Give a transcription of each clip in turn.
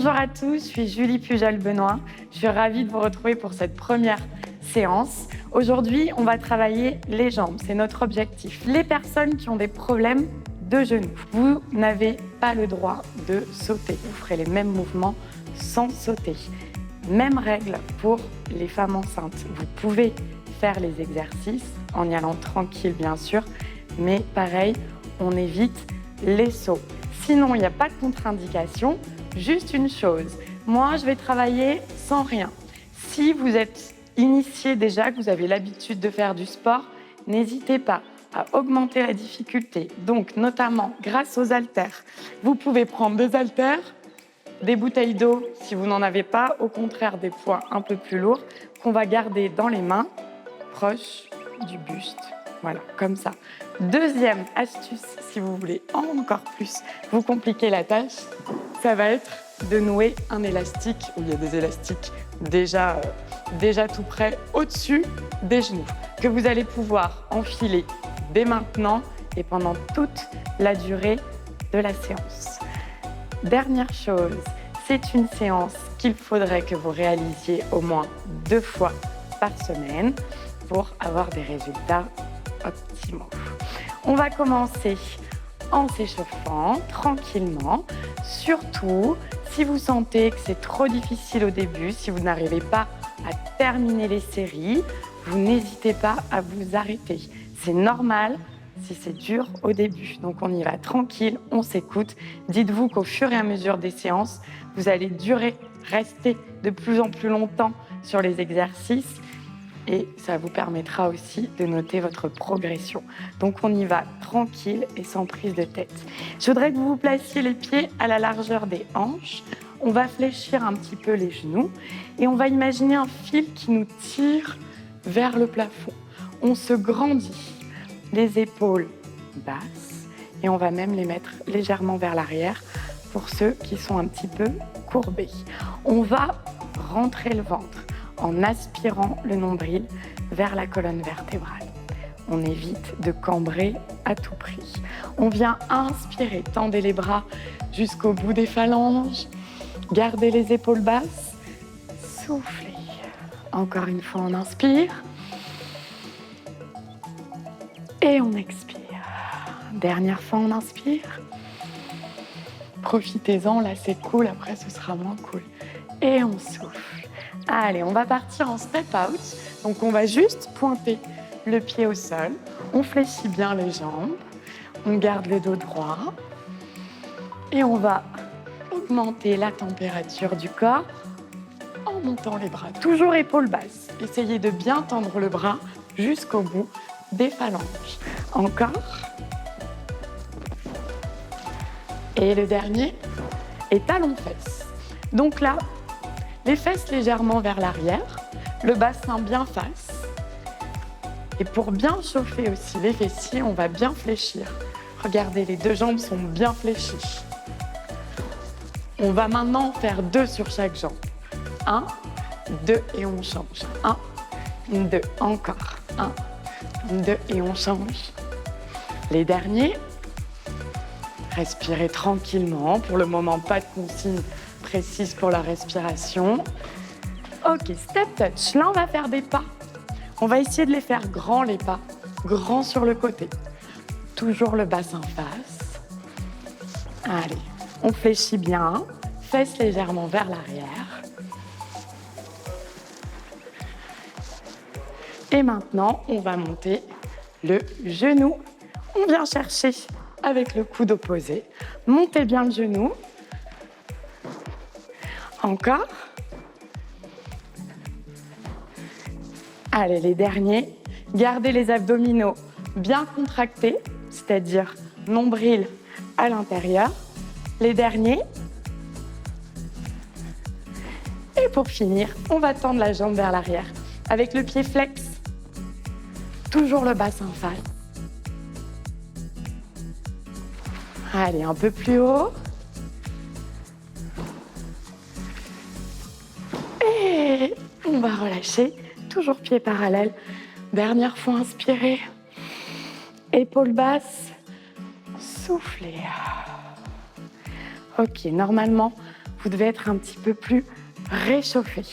Bonjour à tous, je suis Julie Pujol-Benoît. Je suis ravie de vous retrouver pour cette première séance. Aujourd'hui, on va travailler les jambes, c'est notre objectif. Les personnes qui ont des problèmes de genoux, vous n'avez pas le droit de sauter. Vous ferez les mêmes mouvements sans sauter. Même règle pour les femmes enceintes. Vous pouvez faire les exercices en y allant tranquille, bien sûr, mais pareil, on évite les sauts. Sinon, il n'y a pas de contre-indication. Juste une chose, moi, je vais travailler sans rien. Si vous êtes initié déjà, que vous avez l'habitude de faire du sport, n'hésitez pas à augmenter la difficulté. Donc, notamment grâce aux haltères. Vous pouvez prendre des haltères, des bouteilles d'eau si vous n'en avez pas, au contraire des poids un peu plus lourds, qu'on va garder dans les mains, proche du buste. Voilà, comme ça. Deuxième astuce, si vous voulez encore plus vous compliquer la tâche, ça va être de nouer un élastique, où il y a des élastiques déjà tout prêts au-dessus des genoux, que vous allez pouvoir enfiler dès maintenant et pendant toute la durée de la séance. Dernière chose, c'est une séance qu'il faudrait que vous réalisiez au moins 2 fois par semaine pour avoir des résultats optimaux. On va commencer en s'échauffant tranquillement. Surtout, si vous sentez que c'est trop difficile au début, si vous n'arrivez pas à terminer les séries, vous n'hésitez pas à vous arrêter. C'est normal si c'est dur au début. Donc on y va tranquille, on s'écoute. Dites-vous qu'au fur et à mesure des séances, vous allez rester de plus en plus longtemps sur les exercices et ça vous permettra aussi de noter votre progression. Donc on y va tranquille et sans prise de tête. Je voudrais que vous vous placiez les pieds à la largeur des hanches. On va fléchir un petit peu les genoux et on va imaginer un fil qui nous tire vers le plafond. On se grandit, les épaules basses et on va même les mettre légèrement vers l'arrière pour ceux qui sont un petit peu courbés. On va rentrer le ventre en aspirant le nombril vers la colonne vertébrale. On évite de cambrer à tout prix. On vient inspirer, tendez les bras jusqu'au bout des phalanges, gardez les épaules basses, soufflez. Encore une fois, on inspire et on expire. Dernière fois, on inspire. Profitez-en, là c'est cool, après ce sera moins cool. Et on souffle. Allez, on va partir en step out. Donc, on va juste pointer le pied au sol. On fléchit bien les jambes. On garde le dos droit. Et on va augmenter la température du corps en montant les bras. Toujours épaules basses. Essayez de bien tendre le bras jusqu'au bout des phalanges. Encore. Et le dernier est talons-fesses. Donc là, les fesses légèrement vers l'arrière, le bassin bien face. Et pour bien chauffer aussi les fessiers, on va bien fléchir. Regardez, les 2 jambes sont bien fléchies. On va maintenant faire 2 sur chaque jambe. 1, 2 et on change. 1, 2, encore. 1, 2 et on change. Les derniers. Respirez tranquillement. Pour le moment, pas de consigne précise pour la respiration. Ok, step touch. Là, on va faire des pas. On va essayer de les faire grands, les pas. Grands sur le côté. Toujours le bassin face. Allez, on fléchit bien. Fesses légèrement vers l'arrière. Et maintenant, on va monter le genou. On vient chercher avec le coude opposé. Montez bien le genou. Encore. Allez, les derniers. Gardez les abdominaux bien contractés, c'est-à-dire nombril à l'intérieur. Les derniers. Et pour finir, on va tendre la jambe vers l'arrière avec le pied flex. Toujours le bassin face. Allez, un peu plus haut. Et on va relâcher, toujours pied parallèle. Dernière fois, inspirez. Épaules basses. Soufflez. Ok, normalement, vous devez être un petit peu plus réchauffé.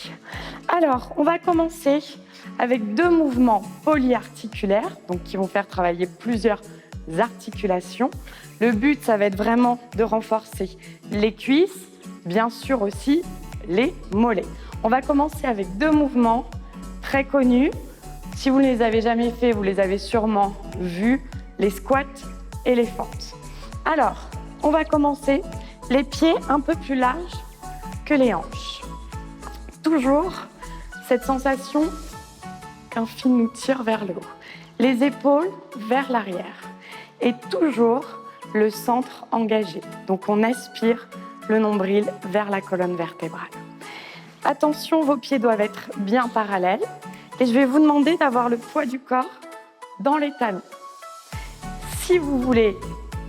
Alors, on va commencer avec 2 mouvements polyarticulaires, donc qui vont faire travailler plusieurs articulations. Le but, ça va être vraiment de renforcer les cuisses, bien sûr aussi les mollets. On va commencer avec 2 mouvements très connus. Si vous ne les avez jamais faits, vous les avez sûrement vus, les squats et les fentes. Alors, on va commencer les pieds un peu plus larges que les hanches. Toujours cette sensation qu'un fil nous tire vers le haut. Les épaules vers l'arrière. Et toujours le centre engagé. Donc on aspire le nombril vers la colonne vertébrale. Attention, vos pieds doivent être bien parallèles. Et je vais vous demander d'avoir le poids du corps dans les talons. Si vous voulez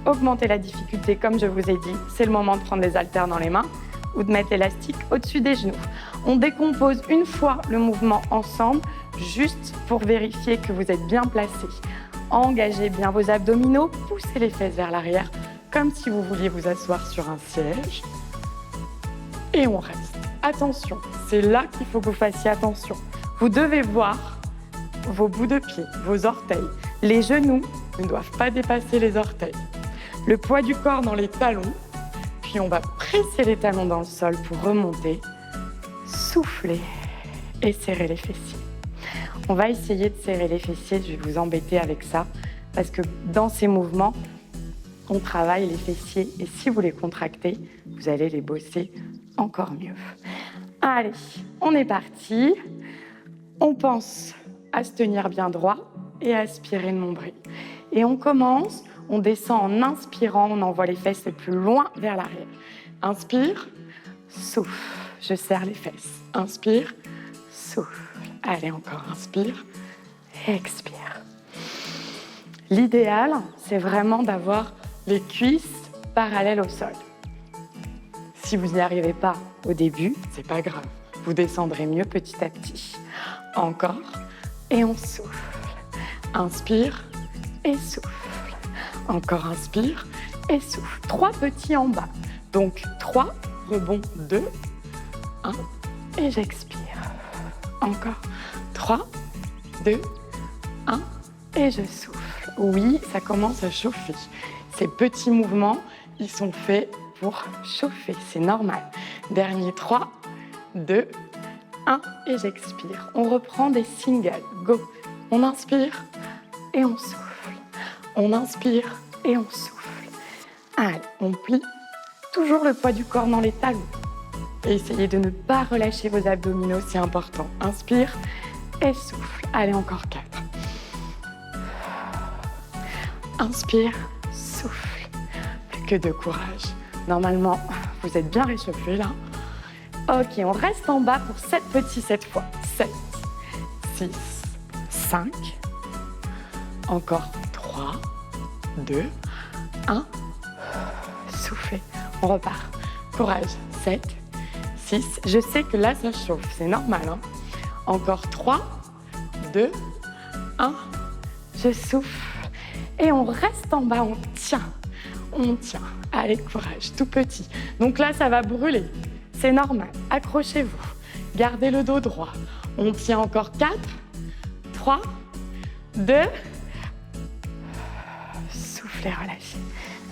augmenter la difficulté, comme je vous ai dit, c'est le moment de prendre les haltères dans les mains ou de mettre l'élastique au-dessus des genoux. On décompose une fois le mouvement ensemble, juste pour vérifier que vous êtes bien placé. Engagez bien vos abdominaux, poussez les fesses vers l'arrière, comme si vous vouliez vous asseoir sur un siège. Et on reste. Attention, c'est là qu'il faut que vous fassiez attention. Vous devez voir vos bouts de pied, vos orteils. Les genoux ne doivent pas dépasser les orteils. Le poids du corps dans les talons, puis on va presser les talons dans le sol pour remonter, souffler et serrer les fessiers. On va essayer de serrer les fessiers, je vais vous embêter avec ça, parce que dans ces mouvements, on travaille les fessiers et si vous les contractez, vous allez les bosser encore mieux. Allez, on est parti. On pense à se tenir bien droit et à aspirer le nombril. Et on commence, on descend en inspirant, on envoie les fesses le plus loin vers l'arrière. Inspire, souffle, je serre les fesses. Inspire, souffle. Allez, encore inspire, expire. L'idéal, c'est vraiment d'avoir les cuisses parallèles au sol. Si vous n'y arrivez pas au début, c'est pas grave. Vous descendrez mieux petit à petit. Encore, et on souffle. Inspire et souffle. Encore inspire et souffle. 3 petits en bas. Donc 3, rebond 2, 1, et j'expire. Encore 3, 2, 1, et je souffle. Oui, ça commence à chauffer. Ces petits mouvements, ils sont faits pour chauffer, c'est normal. Dernier 3, 2, 1, et j'expire. On reprend des singles. Go. On inspire et on souffle. On inspire et on souffle. Allez, on plie. Toujours le poids du corps dans les talons. Et essayez de ne pas relâcher vos abdominaux, c'est important. Inspire et souffle. Allez, encore 4. Inspire, souffle. Plus que de courage. Normalement, vous êtes bien réchauffé là. Ok, on reste en bas pour 7 petits cette fois. 7, 6, 5. Encore 3, 2, 1. Soufflez. On repart. Courage. 7, 6. Je sais que là, ça chauffe. C'est normal. Hein. Encore 3, 2, 1. Je souffle. Et on reste en bas. On tient. On tient. Allez, courage. Tout petit. Donc là, ça va brûler. C'est normal. Accrochez-vous. Gardez le dos droit. On tient encore 4, 3, 2. Soufflez, relâchez.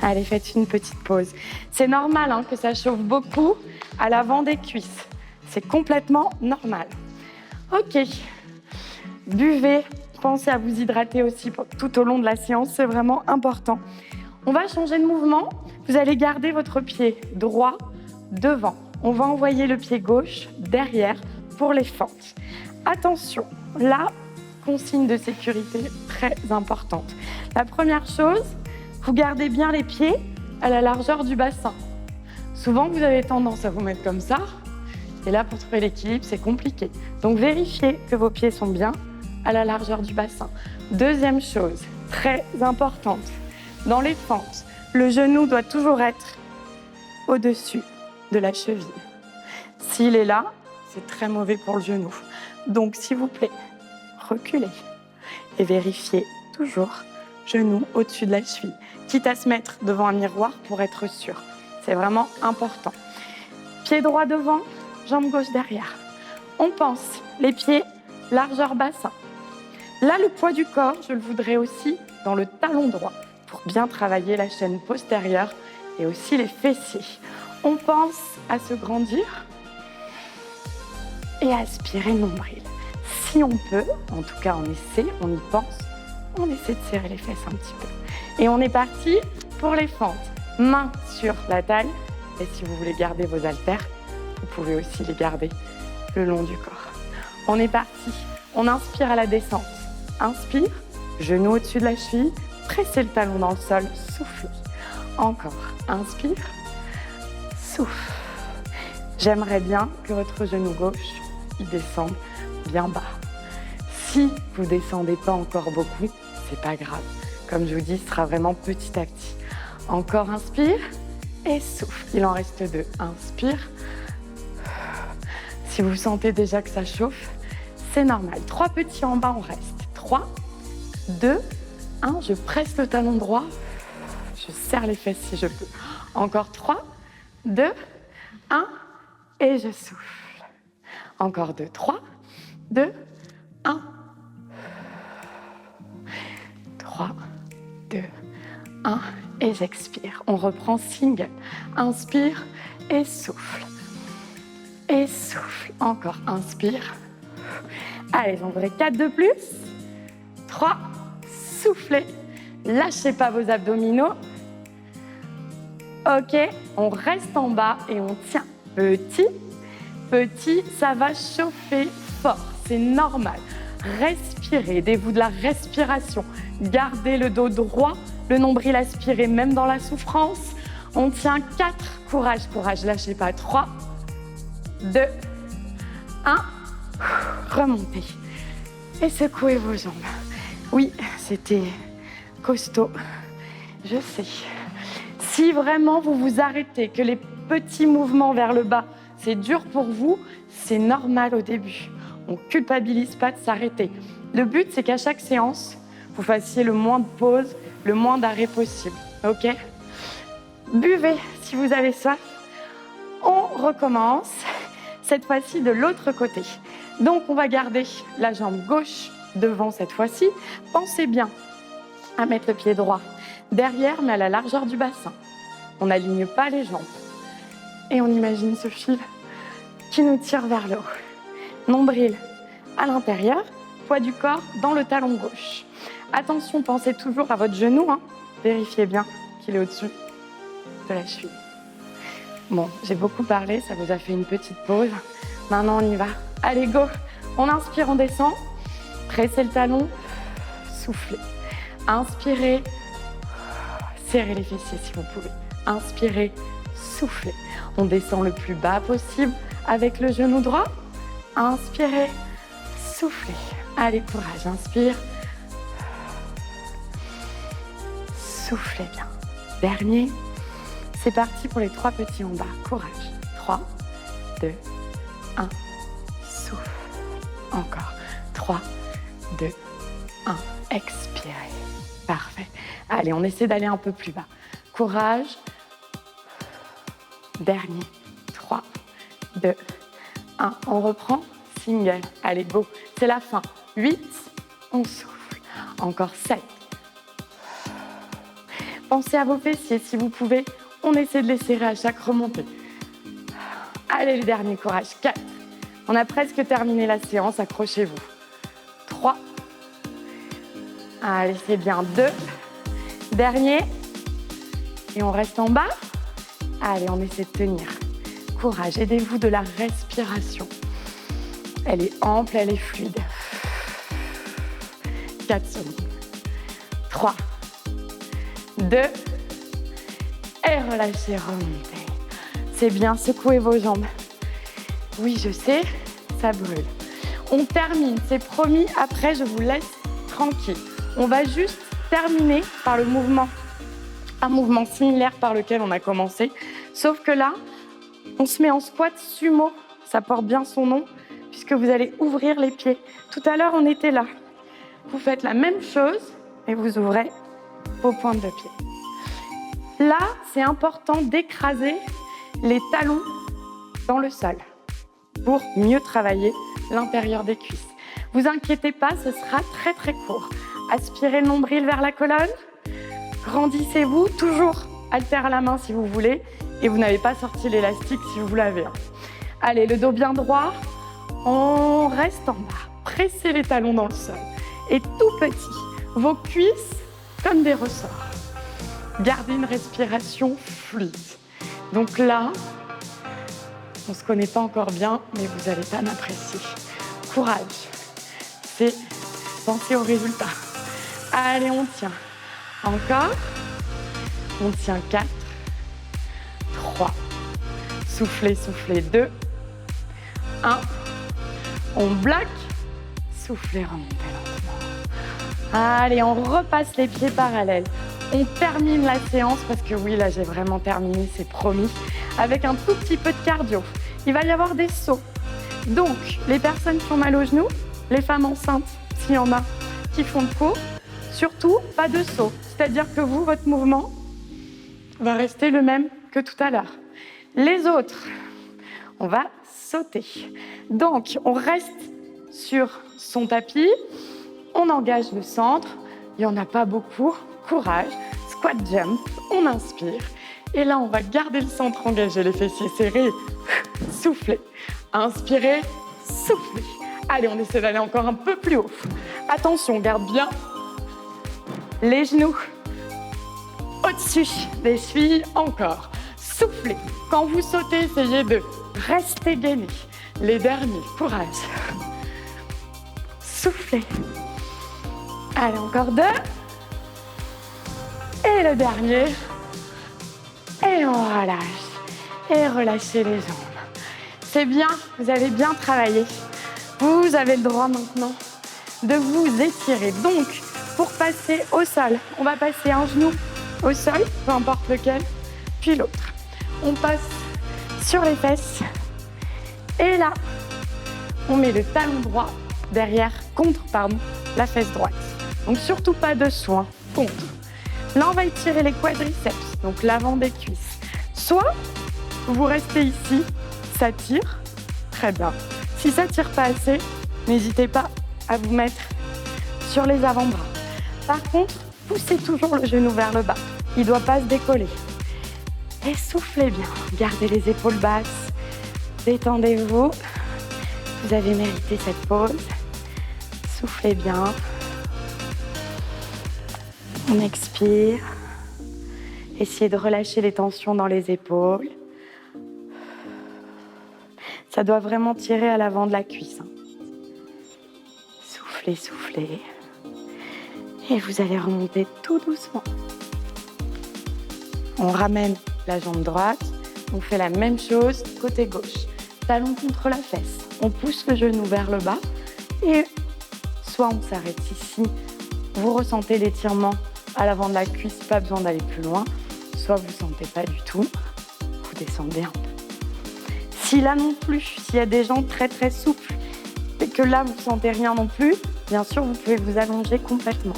Allez, faites une petite pause. C'est normal hein, que ça chauffe beaucoup à l'avant des cuisses. C'est complètement normal. Ok. Buvez. Pensez à vous hydrater aussi tout au long de la séance. C'est vraiment important. On va changer de mouvement. Vous allez garder votre pied droit devant. On va envoyer le pied gauche derrière pour les fentes. Attention, là, consigne de sécurité très importante. La première chose, vous gardez bien les pieds à la largeur du bassin. Souvent, vous avez tendance à vous mettre comme ça. Et là, pour trouver l'équilibre, c'est compliqué. Donc, vérifiez que vos pieds sont bien à la largeur du bassin. Deuxième chose, très importante, dans les fentes, le genou doit toujours être au-dessus de la cheville. S'il est là, c'est très mauvais pour le genou. Donc, s'il vous plaît, reculez et vérifiez toujours genou au-dessus de la cheville, quitte à se mettre devant un miroir pour être sûr. C'est vraiment important. Pied droit devant, jambe gauche derrière. On pense les pieds, largeur bassin. Là, le poids du corps, je le voudrais aussi dans le talon droit pour bien travailler la chaîne postérieure et aussi les fessiers. On pense à se grandir et à aspirer nombril. Si on peut, en tout cas on essaie, on y pense, on essaie de serrer les fesses un petit peu. Et on est parti pour les fentes. Mains sur la taille. Et si vous voulez garder vos haltères, vous pouvez aussi les garder le long du corps. On est parti. On inspire à la descente. Inspire, genou au-dessus de la cheville, pressez le talon dans le sol, soufflez. Encore. Inspire, souffle. J'aimerais bien que votre genou gauche, il descende bien bas. Si vous ne descendez pas encore beaucoup, c'est pas grave. Comme je vous dis, ce sera vraiment petit à petit. Encore inspire et souffle. Il en reste 2. Inspire. Si vous sentez déjà que ça chauffe, c'est normal. 3 petits en bas, on reste. 3, 2, 1. Je presse le talon droit. Je serre les fesses si je peux. Encore 3, 2, 1. Et je souffle. Encore 2, 3, 2, 1. 3, 2, 1. Et j'expire. On reprend single. Inspire et souffle. Et souffle. Encore. Inspire. Allez, j'en voudrais 4 de plus. 3. Soufflez. Lâchez pas vos abdominaux. Ok. On reste en bas et on tient. Petit. Petit. Ça va chauffer fort. C'est normal. Respirez. Aidez-vous de la respiration. Gardez le dos droit. Le nombril aspiré, même dans la souffrance. On tient 4. Courage, courage. Lâchez pas. 3, 2, 1. Remontez. Et secouez vos jambes. Oui, c'était costaud. Je sais. Si vraiment vous vous arrêtez, que les petits mouvements vers le bas, c'est dur pour vous, c'est normal au début. On ne culpabilise pas de s'arrêter. Le but, c'est qu'à chaque séance, vous fassiez le moins de pauses, le moins d'arrêts possible. Ok ? Buvez si vous avez soif. On recommence, cette fois-ci de l'autre côté. Donc, on va garder la jambe gauche devant cette fois-ci. Pensez bien à mettre le pied droit derrière, mais à la largeur du bassin. On n'aligne pas les jambes. Et on imagine ce fil qui nous tire vers le haut. Nombril à l'intérieur, poids du corps dans le talon gauche. Attention, pensez toujours à votre genou. Vérifiez bien qu'il est au-dessus de la cheville. Bon, j'ai beaucoup parlé, ça vous a fait une petite pause. Maintenant, on y va. Allez, go. On inspire, on descend. Pressez le talon. Soufflez. Inspirez. Serrez les fessiers si vous pouvez. Inspirez. Soufflez. On descend le plus bas possible avec le genou droit. Inspirez. Soufflez. Allez, courage. Inspire. Soufflez bien. Dernier. C'est parti pour les 3 petits en bas. Courage. 3, 2, 1. Souffle. Encore. 3, 2, 1. Expirez. Parfait. Allez, on essaie d'aller un peu plus bas. Courage. Dernier. 3, 2, 1. On reprend. Single. Allez, go. C'est la fin. 8. On souffle. Encore 7. Pensez à vos fessiers si vous pouvez. On essaie de les serrer à chaque remontée. Allez, le dernier, courage. 4. On a presque terminé la séance. Accrochez-vous. 3. Allez, c'est bien. 2. Dernier. Et on reste en bas. Allez, on essaie de tenir. Courage, aidez-vous de la respiration. Elle est ample, elle est fluide. 4 secondes. 3. 2. Et relâchez, remontez. C'est bien, secouez vos jambes. Oui, je sais, ça brûle. On termine, c'est promis. Après, je vous laisse tranquille. On va juste terminer par le mouvement. Un mouvement similaire par lequel on a commencé. Sauf que là, on se met en squat sumo. Ça porte bien son nom, puisque vous allez ouvrir les pieds. Tout à l'heure, on était là. Vous faites la même chose et vous ouvrez vos pointes de pied. Là, c'est important d'écraser les talons dans le sol pour mieux travailler l'intérieur des cuisses. Vous inquiétez pas, ce sera très très court. Aspirez le nombril vers la colonne, grandissez-vous, toujours haltère à la main si vous voulez, et vous n'avez pas sorti l'élastique si vous l'avez. Allez, le dos bien droit, on reste en bas, pressez les talons dans le sol, et tout petit, vos cuisses comme des ressorts. Gardez une respiration fluide. Donc là, on ne se connaît pas encore bien, mais vous n'allez pas m'apprécier. Courage, c'est penser au résultat. Allez, on tient. Encore. On tient 4, 3. Soufflez, soufflez, 2, 1. On bloque. Soufflez, remontez lentement. Allez, on repasse les pieds parallèles. On termine la séance parce que oui, là, j'ai vraiment terminé, c'est promis, avec un tout petit peu de cardio. Il va y avoir des sauts. Donc, les personnes qui ont mal aux genoux, les femmes enceintes, s'il y en a qui font le cours, surtout pas de saut. C'est-à-dire que vous, votre mouvement va rester le même que tout à l'heure. Les autres, on va sauter. Donc, on reste sur son tapis, on engage le centre, il n'y en a pas beaucoup, courage, squat jump, on inspire. Et là, on va garder le centre engagé, les fessiers serrés, soufflez, inspirez, soufflez. Allez, on essaie d'aller encore un peu plus haut. Attention, garde bien les genoux au-dessus des chevilles, encore. Soufflez. Quand vous sautez, essayez de rester gainé. Les derniers, courage. Soufflez. Allez, encore 2. Et le dernier. Et on relâche. Et relâchez les jambes. C'est bien, vous avez bien travaillé. Vous avez le droit maintenant de vous étirer. Donc, pour passer au sol, on va passer un genou au sol, peu importe lequel, puis l'autre. On passe sur les fesses. Et là, on met le talon droit derrière, contre la fesse droite. Donc, surtout pas dessous, hein, contre. Là, on va étirer les quadriceps, donc l'avant des cuisses. Soit vous restez ici, ça tire, très bien. Si ça ne tire pas assez, n'hésitez pas à vous mettre sur les avant-bras. Par contre, poussez toujours le genou vers le bas. Il ne doit pas se décoller. Et soufflez bien. Gardez les épaules basses. Détendez-vous. Vous avez mérité cette pause. Soufflez bien. On expire. Essayez de relâcher les tensions dans les épaules. Ça doit vraiment tirer à l'avant de la cuisse. Soufflez, soufflez. Et vous allez remonter tout doucement. On ramène la jambe droite. On fait la même chose côté gauche. Talon contre la fesse. On pousse le genou vers le bas. Et soit on s'arrête ici. Vous ressentez l'étirement à l'avant de la cuisse. Pas besoin d'aller plus loin. Soit vous ne sentez pas du tout. Vous descendez un peu. Si là non plus, s'il y a des gens très très souples et que là vous ne sentez rien non plus, bien sûr vous pouvez vous allonger complètement,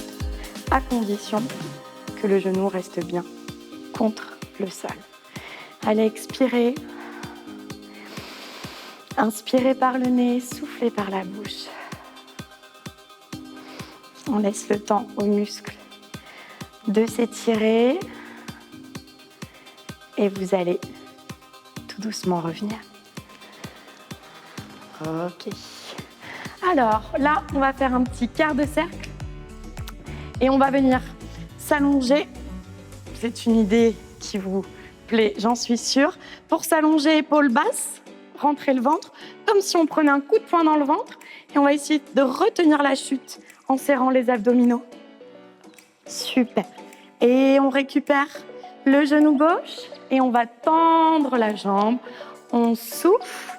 à condition que le genou reste bien contre le sol. Allez, expirez. Inspirez par le nez, soufflez par la bouche. On laisse le temps aux muscles de s'étirer et vous allez tout doucement revenir. Ok. Alors là, on va faire un petit quart de cercle et on va venir s'allonger. C'est une idée qui vous plaît, j'en suis sûre. Pour s'allonger, épaules basses, rentrer le ventre, comme si on prenait un coup de poing dans le ventre et on va essayer de retenir la chute en serrant les abdominaux. Super. Et on récupère le genou gauche et on va tendre la jambe. On souffle.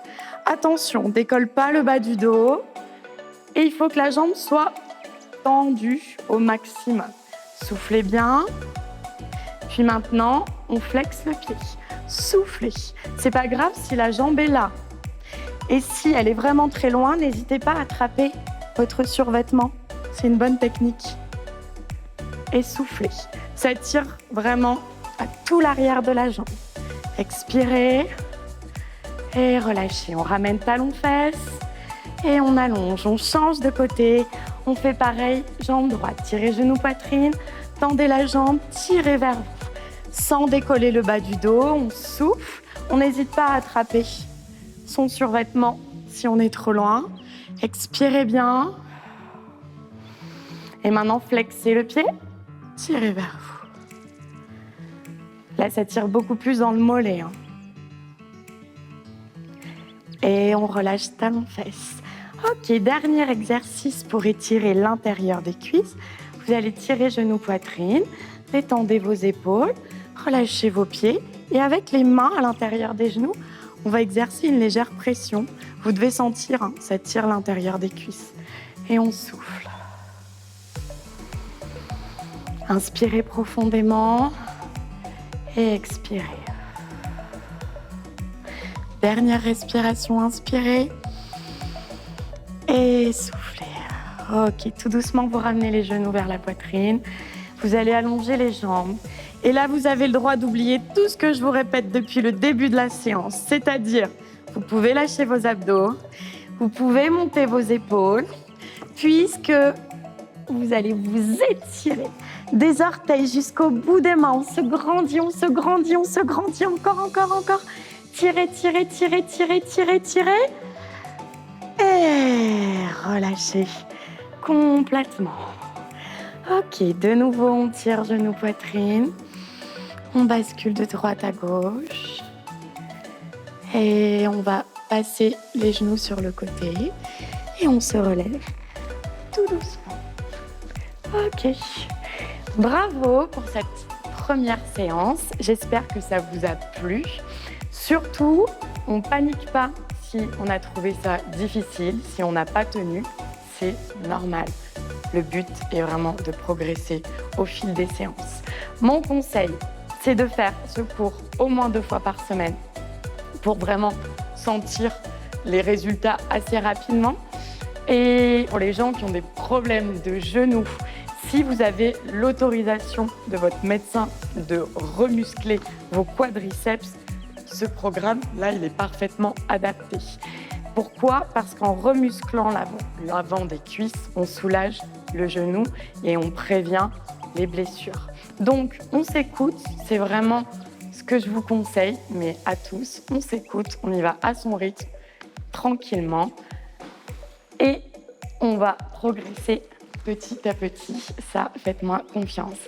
Attention, on ne décolle pas le bas du dos. Et il faut que la jambe soit tendue au maximum. Soufflez bien. Puis maintenant, on flexe le pied. Soufflez. C'est pas grave si la jambe est là. Et si elle est vraiment très loin, n'hésitez pas à attraper votre survêtement. C'est une bonne technique. Et soufflez. Ça tire vraiment à tout l'arrière de la jambe. Expirez. Et relâchez. On ramène talons-fesses et on allonge. On change de côté. On fait pareil, jambe droite. Tirez genou, poitrine. Tendez la jambe, tirez vers vous. Sans décoller le bas du dos, on souffle. On n'hésite pas à attraper son survêtement si on est trop loin. Expirez bien. Et maintenant, flexez le pied. Tirez vers vous. Là, ça tire beaucoup plus dans le mollet. Et on relâche talons-fesses. Ok, dernier exercice pour étirer l'intérieur des cuisses. Vous allez tirer genou-poitrine, détendez vos épaules, relâchez vos pieds. Et avec les mains à l'intérieur des genoux, on va exercer une légère pression. Vous devez sentir, ça tire l'intérieur des cuisses. Et on souffle. Inspirez profondément et expirez. Dernière respiration, inspirez et soufflez. Ok, tout doucement, vous ramenez les genoux vers la poitrine. Vous allez allonger les jambes. Et là, vous avez le droit d'oublier tout ce que je vous répète depuis le début de la séance. C'est-à-dire, vous pouvez lâcher vos abdos, vous pouvez monter vos épaules, puisque vous allez vous étirer des orteils jusqu'au bout des mains. On se grandit, on se grandit, on se grandit. Encore, encore, encore. Tirez, tirez, tirez, tirez, tirez, tirez. Et relâchez complètement. Ok, de nouveau, on tire genou, poitrine. On bascule de droite à gauche. Et on va passer les genoux sur le côté. Et on se relève tout doucement. Ok. Bravo pour cette première séance. J'espère que ça vous a plu. Surtout, on ne panique pas si on a trouvé ça difficile, si on n'a pas tenu. C'est normal. Le but est vraiment de progresser au fil des séances. Mon conseil, c'est de faire ce cours au moins 2 fois par semaine pour vraiment sentir les résultats assez rapidement. Et pour les gens qui ont des problèmes de genoux, si vous avez l'autorisation de votre médecin de remuscler vos quadriceps, ce programme-là, il est parfaitement adapté. Pourquoi ? Parce qu'en remusclant l'avant des cuisses, on soulage le genou et on prévient les blessures. Donc, on s'écoute, c'est vraiment ce que je vous conseille, mais à tous, on s'écoute, on y va à son rythme, tranquillement, et on va progresser petit à petit. Ça, faites-moi confiance.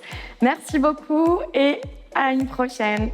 Merci beaucoup et à une prochaine.